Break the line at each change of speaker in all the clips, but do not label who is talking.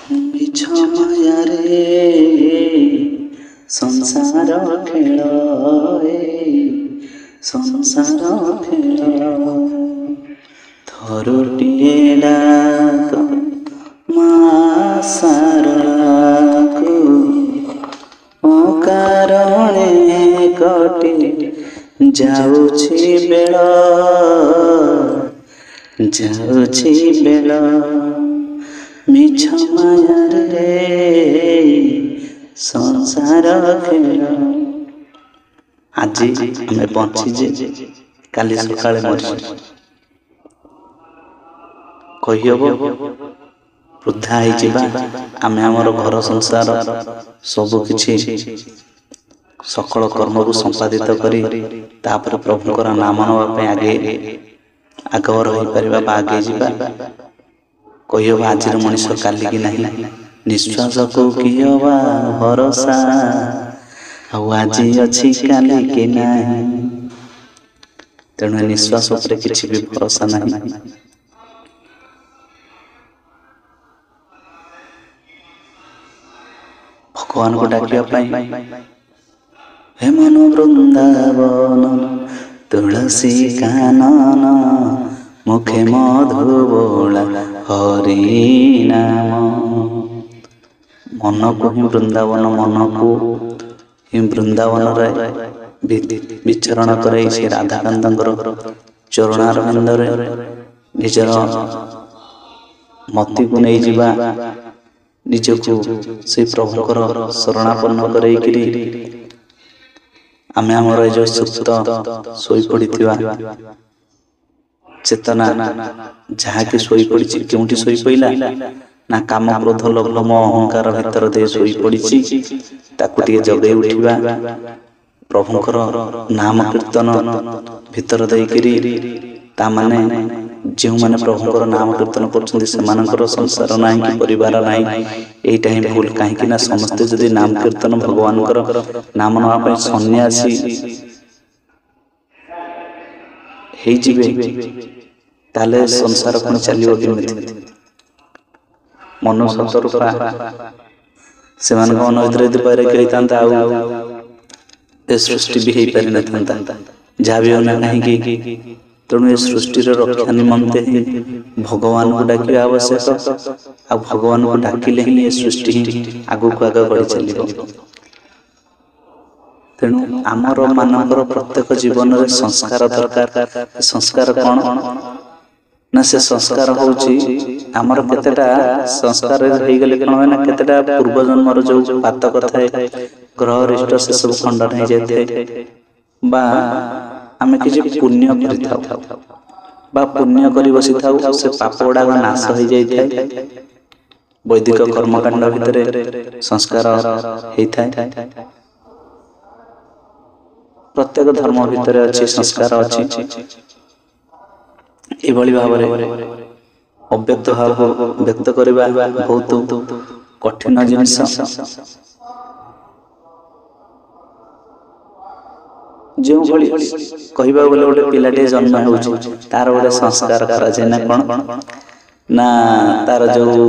ମିଛ ମାୟାରେ ସଂସାର ଖେଳ, ସଂସାର ଖେଳ। ଥରୁଟିଏ ଡାକ ମା ସାରାକୁ, ଅକାରଣେ କଟି ଯାଉଛି ବେଳ, ଯାଉଛି ବେଳ। ମିଛ ମାୟାରେ ସଂସାର ଖେଳ। ଆଜି ଆମେ ବଞ୍ଚିଛେ, କାଲି ସକାଳେ ମରିଛେ। କହିହବ ବୃଦ୍ଧା ହେଇଯିବା, ଆମେ ଆମର ଘର ସଂସାର ସବୁ କିଛି ସକଳ କର୍ମକୁ ସମ୍ପାଦିତ କରି ତାପରେ ପ୍ରଭୁଙ୍କର ନାମ ନେବା ପାଇଁ ଆଗଭର ହୋଇପାରିବା ବା ଆଗେଇ ଯିବା। କହିହବ ଆଜିର ମଣିଷ କାଲିକି ନାହିଁ, ନିଶ୍ୱାସକୁ କିଏ ବା ଭରସା, ଆଉ ଆଜି ଅଛି କାଲିକି ନାହିଁ। ତେଣୁ ନିଶ୍ୱାସ ଉପରେ କିଛି ବି ଭରସା ନାହିଁ। ଭଗବାନଙ୍କୁ ଡାକିବା ପାଇଁ ହେ ମନ ବୃନ୍ଦାବନ, ତୁଳସୀ କାନନ, ମୁଖେ ମଧୁବୋଳା ହରି ନାମ। ମନକୁ ହିଁ ବୃନ୍ଦାବନ, ମନକୁ ହିଁ ବୃନ୍ଦାବନରେ ବିଚରଣ କରାଇ ସେ ରାଧାକାନ୍ତଙ୍କର ଚରଣାରବିନ୍ଦରେ ନିଜର ମତିକୁ ନେଇଯିବା, ନିଜକୁ ସେ ପ୍ରଭୁଙ୍କର ଶରଣାପନ୍ନ କରେଇକିରି ଆମେ ଆମର ଏ ଯେଉଁ ସୁପ୍ତ ଶୋଇପଡ଼ିଥିବା ଚେତନା, ଯାହାକି ଶୋଇପଡ଼ିଛି, କେଉଁଠି ଶୋଇପଡ଼ିଲା ନା କାମ କ୍ରୋଧ ଲୋଭ ମୋହ ଅହଙ୍କାର ଭିତର ଦେଇ ଶୋଇପଡ଼ିଛି। ତାକୁ ଟିକେ ଜଗେଇ ଉଠିବା, ପ୍ରଭୁଙ୍କର ନାମ କୀର୍ତ୍ତନ ଭିତର ଦେଇକିରି, ତାମାନେ ଯେଉଁମାନେ ପ୍ରଭୁଙ୍କର ନାମ କୀର୍ତ୍ତନ କରୁଛନ୍ତି ସେମାନଙ୍କର ସଂସାର ନାହିଁ କି ପରିବାର ନାହିଁ। ଏଇଟା ହିଁ ଭୁଲ। କାହିଁକି ନା ସମସ୍ତେ ଯଦି ନାମ କୀର୍ତ୍ତନ ଭଗବାନଙ୍କର ନାମ ନେବା ପାଇଁ ସନ୍ନ୍ୟାସୀ ହେଇଯିବେ, ତାହେଲେ ସଂସାର ପୁଣି ଚାଲିବ କେମିତି? ମନୁ ସତରୂପା ସେମାନଙ୍କ ମନ ଭିତରେ ଯଦି ବୈରାଗ୍ୟ ହେଇଥାନ୍ତା, ଆଉ ଏ ସୃଷ୍ଟି ବି ହେଇପାରିନଥାନ୍ତା, ଯାହା ବି ହେଉନା କାହିଁକି। ତେଣୁ ଏ ସୃଷ୍ଟିର ରକ୍ଷା ନିମନ୍ତେ ହିଁ ଭଗବାନଙ୍କୁ ଡାକିବା ଆବଶ୍ୟକ, ଆଉ ଭଗବାନଙ୍କୁ ଡାକିଲେ ହିଁ ଏ ସୃଷ୍ଟି ଆଗକୁ ଆଗ ବଢ଼ି ଚାଲିବ। ତେଣୁ ଆମର ମାନଙ୍କର ପ୍ରତ୍ୟେକ ଜୀବନରେ ସଂସ୍କାର ଦରକାର। ସଂସ୍କାର କଣ ନା, ସେ ସଂସ୍କାର ହଉଛି ଆମର କେତେଟା ସଂସ୍କାର ହେଇଗଲେ କଣ ହୁଏ ନା, କେତେଟା ପୂର୍ବ ଜନ୍ମର ଯୋଉ ପାତକ ଥାଏ, ଗ୍ରହ ରିଷ୍ଟ ସେସବୁ ଖଣ୍ଡନ ହେଇଯାଇଥାଏ, ବା ଆମେ କିଛି ପୁଣ୍ୟ କରିଥାଉ ବା ପୁଣ୍ୟ କରି ବସିଥାଉ, ସେ ପାପ ଗୁଡାକ ନାଶ ହେଇଯାଇଥାଏ। ବୈଦିକ କର୍ମକାଣ୍ଡ ଭିତରେ ସଂସ୍କାର ହେଇଥାଏ। ପ୍ରତ୍ୟେକ ଧର୍ମ ଭିତରେ ଅଛି, ସଂସ୍କାର ଅଛି। ଏଭଳି ଭାବରେ ଅବ୍ୟକ୍ତ ଭାବକୁ ବ୍ୟକ୍ତ କରିବା ବହୁତ କଠିନ ଜିନିଷ। ଯେଉଁଭଳି କହିବାକୁ ଗଲେ ଗୋଟେ ପିଲାଟିଏ ଜନ୍ମ ହେଉଛି, ତାର ଗୋଟେ ସଂସ୍କାର କରାଯାଏ ନା କଣ ନା, ତାର ଯୋଉ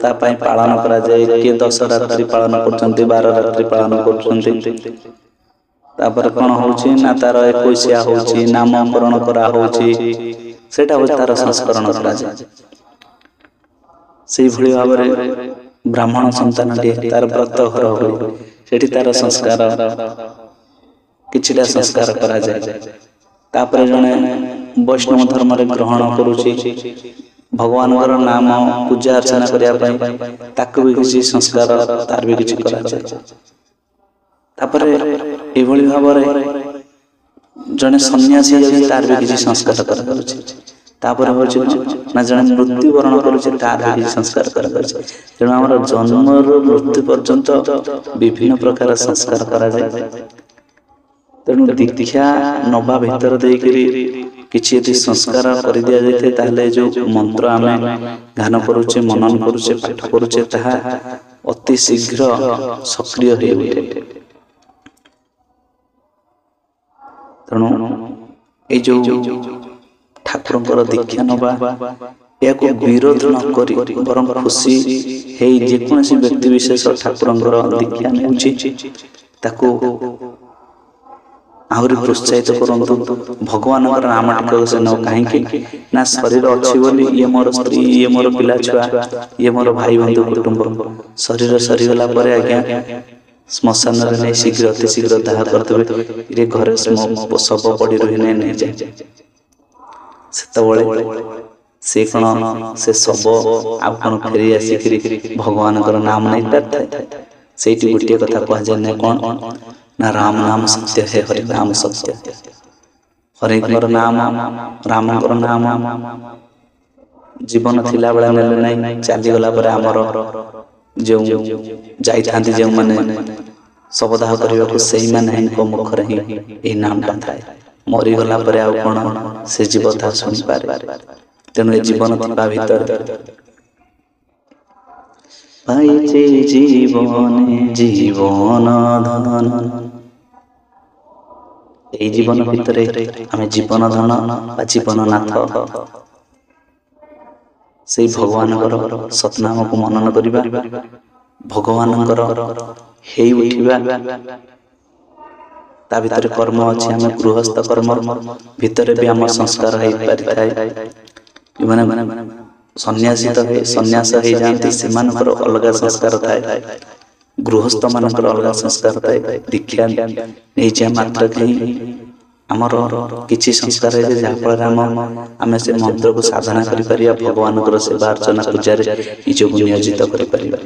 ତା ପାଇଁ ପାଳନ କରାଯାଏ। କିଏ 10 ରାତ୍ରି ପାଳନ କରୁଛନ୍ତି, 12 ରାତ୍ରି ପାଳନ କରୁଛନ୍ତି। ତାପରେ କଣ ହଉଛି ନା, ତାର 21 ହଉଛି, ନାମକରଣ କରାହଉଛି, ସେଇଟା ହଉଛି ତାର ସଂସ୍କରଣ କରାଯାଏ। ସେଇଭଳି ଭାବରେ ବ୍ରାହ୍ମଣ ସନ୍ତାନଟିଏ ତାର ବ୍ରତ ଘର ହୁଏ, ସେଠି ତାର ସଂସ୍କାର, କିଛିଟା ସଂସ୍କାର କରାଯାଏ। ତାପରେ ଜଣେ ବୈଷ୍ଣବ ଧର୍ମରେ ଗ୍ରହଣ କରୁଛି, ଭଗବାନଙ୍କର ନାମ ପୂଜା ଅର୍ଚ୍ଚନା କରିବା ପାଇଁ ତାକୁ ବି କିଛି ସଂସ୍କାର, ତାର ବି କିଛି କରାଯାଏ। ତାପରେ ଏଭଳି ଭାବରେ ଜଣେ ସନ୍ନ୍ୟାସୀ ଯାଉଛି, ତାର ବି କିଛି ସଂସ୍କାର କରାଯାଉଛି। ତାପରେ ହଉଛି ନା, ଜଣେ ମୃତ୍ୟୁବରଣ କରୁଛି, ତାର ବି କିଛି ସଂସ୍କାର କରାଯାଉଛି। ତେଣୁ ଆମର ଜନ୍ମରୁ ମୃତ୍ୟୁ ପର୍ଯ୍ୟନ୍ତ ବିଭିନ୍ନ ପ୍ରକାର ସଂସ୍କାର କରାଯାଏ। ତେଣୁ ଦୀକ୍ଷା ନବା ଭିତର ଦେଇକରି କିଛି ଯଦି ସଂସ୍କାର କରିଦିଆଯାଇଥାଏ, ତାହେଲେ ଯୋଉ ମନ୍ତ୍ର ଆମେ ଗାନ କରୁଛେ, ମନନ କରୁଛେ, ପାଠ କରୁଛେ, ତାହା ଅତି ଶୀଘ୍ର ସକ୍ରିୟ ହୋଇ ଉଠେ। ତେଣୁ ଏଇ ଯୋଉ ଠାକୁରଙ୍କର ଦୀକ୍ଷା ନବା, ଏହାକୁ ବିରୋଧ ନ କରି ବରଂ ଖୁସି ହେଇ ଯେକୌଣସି ବ୍ୟକ୍ତି ବିଶେଷ ଠାକୁରଙ୍କର ଦୀକ୍ଷା ନେଉଛି ତାକୁ ଆହୁରି ପ୍ରୋତ୍ସାହିତ କରନ୍ତୁ। ଭଗବାନଙ୍କର ନାମ ଟିକକ ସେ ନେଉ। କାହିଁକି ନା ଶରୀର ଅଛି ବୋଲି ଇଏ ମୋର ସ୍ତ୍ରୀ, ଇଏ ମୋର ପିଲା ଛୁଆ, ଇଏ ମୋର ଭାଇ ବନ୍ଧୁ କୁଟୁମ୍ବ, ଶରୀର ସରିଗଲା ପରେ ଆଜ୍ଞା ଶ୍ମଶାନରେ ନେଇ ଶୀଘ୍ର ଅତି ଶୀଘ୍ର ଦାହ କରିଦେବେ। ଏ ଘରେ ଶବ ପଡ଼ି ରୁହେ ନେଇଯାଏ। ସେତେବେଳେ ସେ କଣ ସେ ଶବ ଆଉ କଣ ଫେରି ଆସିକିରି ଭଗବାନଙ୍କର ନାମ ନେଇ ପାରିଥାଏ? ସେଇଠି ଗୋଟିଏ କଥା କୁହାଯାଏ ନା କଣ ନା ରାମ ନାମ ସତ୍ୟ ହେ ହରି ନାମ ସତ୍ୟ। ହରିଙ୍କର ନାମ ରାମଙ୍କର ନାମ ଜୀବନ ଥିଲାବେଳେ ନେଲେ ନାହିଁ, ଚାଲିଗଲା ପରେ ଆମର ଯେଉଁ ଯାଇଥାନ୍ତି ଯେଉଁମାନେ ଶବଦାହ କରିବାକୁ ସେଇମାନଙ୍କ ମୁଖରେ ହିଁ ଏହି ନାମଟା ଥାଏ। ମରିଗଲା ପରେ ଆଉ କଣ ସେ ଜୀବ ତାହା ଶୁଣିପାରେ? ତେଣୁ ଏ ଜୀବନ ଥିବା ଭିତରେ ପାଇଛି ଜୀବନେ ଜୀବନ ଧନ, এই জীবন ভিতরে আমি জীবন ধন বা জীবননাথ সেই ভগবানଙ୍କର ସତନାମକୁ ମନନ କରିବା, ଭଗବାନଙ୍କର ହେଇ ଉଠିବା। ତା ଭିତରେ କର୍ମ ଅଛି, ଆମେ ଗୃହସ୍ଥ କର୍ମ ଭିତରେ ବି ଆମ ସଂସ୍କାର ହେଇପାରିଥାଏ। ଯେଉଁମାନେ ସନ୍ନ୍ୟାସ ହେଇଯାଆନ୍ତି ସେମାନଙ୍କର ଅଲଗା ସଂସ୍କାର ଥାଏ, ଗୃହସ୍ଥ ମାନଙ୍କର ଅଲଗା ସଂସ୍କାର ଥାଏ। ଦୀକ୍ଷା ନେଇଯିବା ମାତ୍ରକେ ଆମର କିଛି ସଂସ୍କାର ହେଇଯାଏ, ଯାହାଫଳରେ ଆମେ ସେ ମନ୍ତ୍ରକୁ ସାଧନା କରିପାରିବା, ଭଗବାନଙ୍କର ସେବା ଅର୍ଚ୍ଚନା ପୂଜାରେ ନିଜକୁ ନିୟୋଜିତ କରିପାରିବା।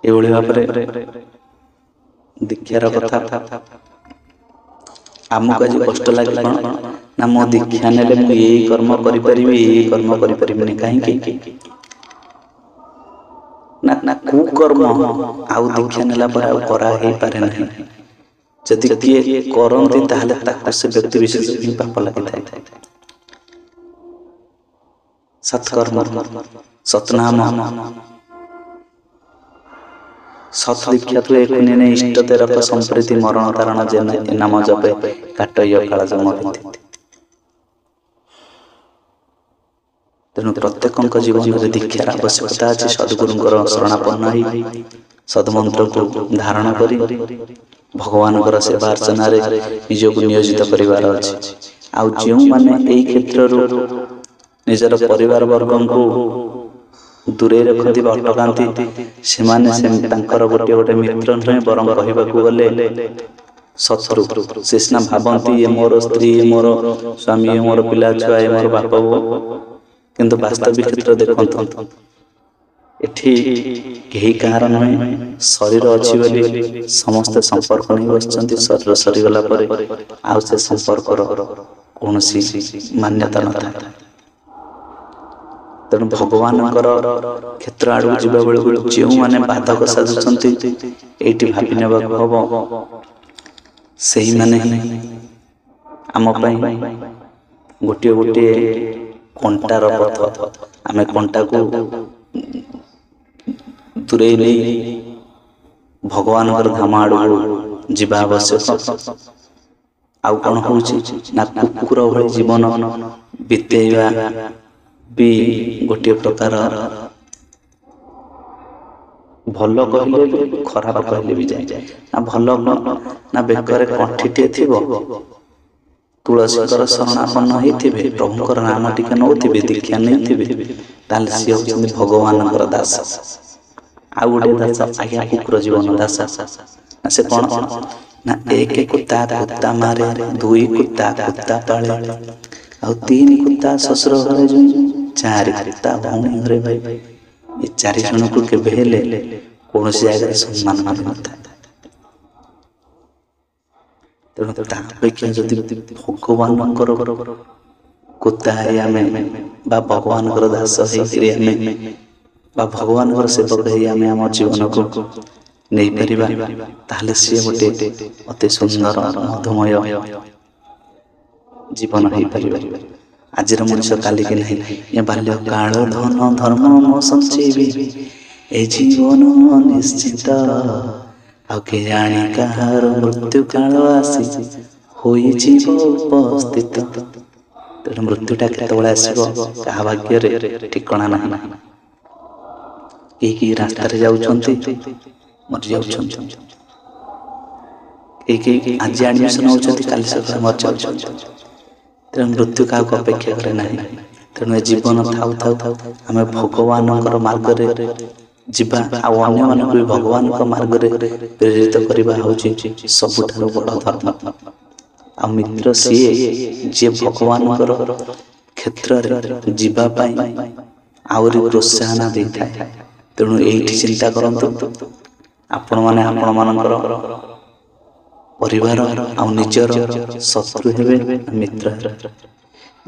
ଏଭଳି ଭାବରେ ଦୀକ୍ଷାର କଥା ଆମକୁ ଆଜି କଷ୍ଟ ଲାଗେ କଣ ନା ମୋ ଦୀକ୍ଷା ନେଲେ ମୁଁ ଏଇ କର୍ମ କରିପାରିବି, ଏଇ କର୍ମ କରିପାରିବିନି। କାହିଁକି ନା କୁକର୍ମ ଆଉ ଦୀକ୍ଷା ନେଲା ପରେ ଆଉ କରା ହେଇପାରେ ନାହିଁ। ଯଦି କିଏ କରନ୍ତି ତାହେଲେ ତାକୁ ସେ ବ୍ୟକ୍ତି ବିଶେଷ ହିଁ ପାପ ଲାଗିଥାଏ। ସତ୍କର୍ମ, ସତନାମ, ସତ୍ ଦୀକ୍ଷାତୁ ଏକୁ ନେନେ ଇଷ୍ଟ ତେରକ ସମ୍ପ୍ରୀତି ମରଣ ତାରଣ ଜେନେ ଏ ନାମ ଜପେ କାଟୟ କାଳ ଜମ ଭିତ୍ତି। ତେଣୁ ପ୍ରତ୍ୟେକଙ୍କ ଜୀବନରେ ଦୀକ୍ଷାର ଆବଶ୍ୟକତା ଅଛି। ସଦ୍ଗୁରୁଙ୍କର ଶରଣାପନ୍ନ ହୋଇ ସଦମନ୍ତ୍ରକୁ ଧାରଣ କରି ଭଗବାନଙ୍କର ସେବା ଅର୍ଚ୍ଚନାରେ ନିଜକୁ ନିୟୋଜିତ କରିବାର ଅଛି। ଆଉ ଯେଉଁମାନେ ଏହି କ୍ଷେତ୍ରରୁ ନିଜର ପରିବାର ବର୍ଗଙ୍କୁ ଦୂରେଇ ରଖନ୍ତି ବା ଅଟକାନ୍ତି, ସେମାନେ ତାଙ୍କର ଗୋଟେ ମିତ୍ର ନୁହେଁ, ବରଂ କହିବାକୁ ଗଲେ ଶତ୍ରୁ। ସେ ସିନା ଭାବନ୍ତି ଏ ମୋର ସ୍ତ୍ରୀ, ଏ ମୋର ସ୍ୱାମୀ, ଏ ମୋର ପିଲା ଛୁଆ, ଏ ମୋର ବାପା ବୋଉ, କିନ୍ତୁ ବାସ୍ତବିକ କ୍ଷେତ୍ର ଦେଖନ୍ତୁ ଏଠି କେହି କାହାର ନୁହେଁ। ଶରୀର ଅଛି ବୋଲି ସମସ୍ତେ ସମ୍ପର୍କ ନେଇ ବସିଛନ୍ତି। ଶରୀର ସରିଗଲା ପରେ ଆଉ ସେ ସମ୍ପର୍କର କୌଣସି ମାନ୍ୟତା ନଥାଏ। ତେଣୁ ଭଗବାନଙ୍କର କ୍ଷେତ୍ର ଆଡ଼କୁ ଯିବା ବେଳକୁ ଯେଉଁମାନେ ବାଧକ ସାଜୁଛନ୍ତି ଏଇଠି ଭାବି ନେବାକୁ ହବ ସେଇମାନେ ହିଁ ଆମ ପାଇଁ ଗୋଟିଏ ଗୋଟିଏ କଣ୍ଟାର ପଥ। ଆମେ କଣ୍ଟାକୁ ଦୂରେଇ ନେଇ ଭଗବାନଙ୍କର ଧାମ ଆଡ଼କୁ ଯିବା ଆବଶ୍ୟକ। ଆଉ କଣ ହଉଛି ନା କୁକୁର ଭଳି ଜୀବନ ବିତେଇବା ବି ଗୋଟିଏ ପ୍ରକାର ଭଲ କହିଲେ ବି ଖରାପ କହିଲେ ବି ଯାଏ। ନା ଭଲ କଣ ନା ବେକରେ କଣ୍ଠିଟିଏ ଥିବ, ତୁଳସୀଙ୍କର ଶରଣାପନ୍ନ ହେଇଥିବେ, ପ୍ରଭୁଙ୍କର ନାମ ଟିକେ ନଉଥିବେ, ଦୀକ୍ଷା ନେଇଥିବେ, ତାହେଲେ ସିଏ ହଉଛନ୍ତି ଭଗବାନଙ୍କର ଦାସ। ଆଉ ଗୋଟେ ଦାସ ଆଜ୍ଞା କୁକୁର ଜୀବନ ଦାସ। ନା ସେ କଣ ନା ଏକ କୁତା କୁତା ମାରେ, ଦୁଇ କୁତା କୁତା ପାଳେ, ଆଉ ତିନି କୁତା ଶ୍ୱଶୁର ଘରେ ଯୋଉ, ଚାରି କୁତା ଭଉଣୀ ଘରେ ଭାଇ। ଏ ଚାରି ଜଣକୁ କେବେ ହେଲେ କୌଣସି ଜାଗାରେ ସମ୍ମାନ ମିଳିନଥାଏ। ତେଣୁ ତା ଅପେକ୍ଷା ଯଦି ଭଗବାନଙ୍କର କୁତା ହେଇ ଆମେ ବା ଭଗବାନଙ୍କର ଦାସ ହେଇକିରି ଆମେ ବା ଭଗବାନଙ୍କର ସେବକ ହେଇ ଆମେ ଆମ ଜୀବନକୁ ନେଇପାରିବା, ତାହେଲେ ସିଏ ଗୋଟେ ଅତି ସୁନ୍ଦର ମଧୁମୟ ଜୀବନ ହେଇପାରିବ। ଆଜିର ମଣିଷ କାଲିକି ନାହିଁ। ଏ ବାଲ୍ୟ କାଳ ଧନ ଧର୍ମ ମୋ ସଞ୍ଚେଇବି, ଏ ଜୀବନ ନିଶ୍ଚିତ, ଆଉ କେଜାଣି କାହାର ମୃତ୍ୟୁ କାଳ ଆସି ହୋଇଯିବ ଉପସ୍ଥିତ। ତେଣୁ ମୃତ୍ୟୁଟା କେତେବେଳେ ଆସିବ କାହା ଭାଗ୍ୟରେ ଠିକଣା ନାହିଁ। କେହି ରାସ୍ତାରେ ଯାଉଛନ୍ତି ମରିଯାଉଛନ୍ତି, କେହି ଆଜି ଆଡମିସନ ହଉଛନ୍ତି କାଲି ସକାଳେ ମରିଯାଉଛନ୍ତି। ତେଣୁ ମୃତ୍ୟୁ କାହାକୁ ଅପେକ୍ଷା କରେ ନାହିଁ। ତେଣୁ ଏ ଜୀବନ ଥାଉ ଥାଉ ଆମେ ଭଗବାନଙ୍କର ମାର୍ଗରେ ଯିବା, ଆଉ ଅନ୍ୟମାନଙ୍କୁ ବି ଭଗବାନଙ୍କ ମାର୍ଗରେ ପ୍ରେରିତ କରିବା ହେଉଛି ସବୁଠାରୁ ବଡ଼ ଧର୍ମ। ଆଉ ମିତ୍ର ସିଏ ଯିଏ ଭଗବାନଙ୍କର କ୍ଷେତ୍ରରେ ଯିବା ପାଇଁ ଆହୁରି ପ୍ରୋତ୍ସାହନ ଦେଇଥାଏ। ତେଣୁ ଏଇଠି ଚିନ୍ତା କରନ୍ତୁ, ଆପଣମାନେ ଆପଣମାନଙ୍କର ପରିବାର ଆଉ ନିଜର ଶତ୍ରୁ ହେବେ ମିତ୍ର ହେବେ।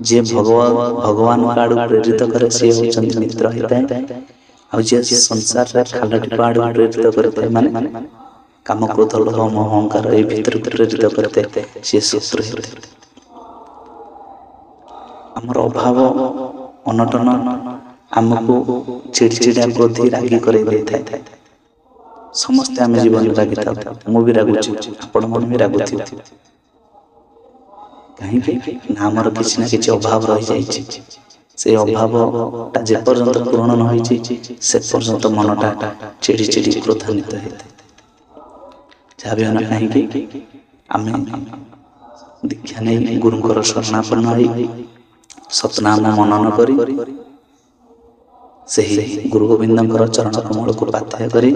ଯିଏ ଭଗବାନଙ୍କ ଆଡ଼କୁ ପ୍ରେରିତ କରେ ସିଏ ହେଉଛନ୍ତି ମିତ୍ର ହେଇଥାଏ। ଆଉ ଯିଏ ସଂସାରରେ ଖାଲ ଢିପ ଆଡ଼କୁ ପ୍ରେରିତ କରିଥାଏ, ମାନେ କାମ କ୍ରୋଧ ଲୋଭ ମୋହ ଅହଙ୍କାର ଏଇ ଭିତରକୁ ପ୍ରେରିତ କରିଥାଏ, ସିଏ ଶତ୍ରୁ ହେଇଥାଏ। ଆମର ଅଭାବ ଅନଟନ ଆମକୁ ଚିଡ଼ିଚିଡ଼ା କ୍ରୋଧି ରାଗି କରେଇ ଦେଇଥାଏ। ସମସ୍ତେ ଆମେ ଜୀବନରେ ରାଗିଥାଉ, ମୁଁ ବି ରାଗୁଛି, ଆପଣମାନେ ବି ରାଗୁଥିବେ। କାହିଁକି ନା ଆମର କିଛି ନା କିଛି ଅଭାବ ରହିଯାଇଛି। ସେଇ ଅଭାବଟା ଯେପର୍ଯ୍ୟନ୍ତ ପୂରଣ ନ ହେଇଛି ସେ ପର୍ଯ୍ୟନ୍ତ ମନଟା ଚିଡ଼ି ଚିଡ଼ି କ୍ରୋଧାନ୍ୱିତ ହେଇଥାଏ। ଯାହା ବି ହେଲେ କାହିଁକି ଆମେ ଦୀକ୍ଷା ନେଇ ଗୁରୁଙ୍କର ଶରଣାପନ୍ନ ହୋଇ ସତନାମ ମନନ କରି ସେହି ଗୁରୁ ଗୋବିନ୍ଦଙ୍କର ଚରଣ କମଳକୁ ପାଥେୟ କରି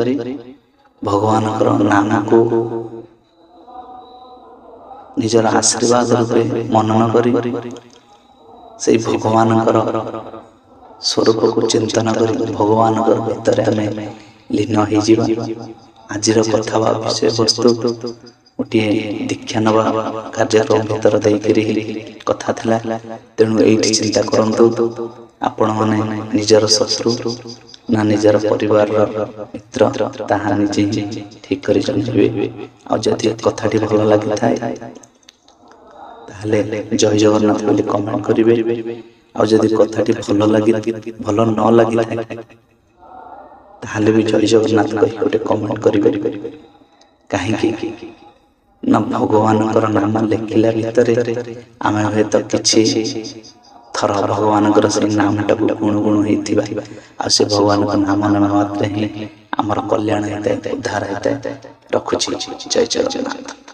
ଭଗବାନଙ୍କର ନାମକୁ ନିଜର ଆଶୀର୍ବାଦ ରୂପେ ମନନ କରି ସେଇ ଭଗବାନଙ୍କର ସ୍ୱରୂପକୁ ଚିନ୍ତନ କରି ଭଗବାନଙ୍କର ଭିତରେ ଆମେ ଲୀନ ହେଇଯିବା। ଆଜିର କଥା ବା ବିଷୟବସ୍ତୁ ଗୋଟିଏ ଦୀକ୍ଷା ନେବା କାର୍ଯ୍ୟକ୍ରମ ଭିତର ଦେଇକରି କଥା ଥିଲା। ତେଣୁ ଏଇଠି ଚିନ୍ତା କରନ୍ତୁ, ଆପଣମାନେ ନିଜର ଶତ୍ରୁ ନା ନିଜର ପରିବାରର ମିତ୍ର ତାହା ନିଜେ ହିଁ ଠିକ୍ କରି ଜାଣିବେ। ଆଉ ଯଦି କଥାଟି ଭଲ ଲାଗିଥାଏ ତାହେଲେ ଜୟ ଜଗନ୍ନାଥ ବୋଲି କମେଣ୍ଟ କରିବେ। ଆଉ ଯଦି କଥାଟି ଭଲ ନ ଲାଗିଥାଏ ତାହେଲେ ବି ଜୟ ଜଗନ୍ନାଥ କହି ଗୋଟେ କମେଣ୍ଟ କରିବେ। କାହିଁକି ନା ଭଗବାନଙ୍କର ନାମ ଲେଖିଲା ଭିତରେ ଆମେ ହୁଏତ କିଛି ଥର ଭଗବାନଙ୍କର ସେଇ ନାମଟାକୁ ଗୁଣୁ ଗୁଣୁ ହେଇଥିବା, ଆଉ ସେ ଭଗବାନଙ୍କ ନାମ ନେବା ମାତ୍ରେ ହିଁ ଆମର କଲ୍ୟାଣ ହେଇଥାଏ, ଉଦ୍ଧାର ହେଇଥାଏ। ରଖୁଛି, ଜୟ ଜଗନ୍ନାଥ।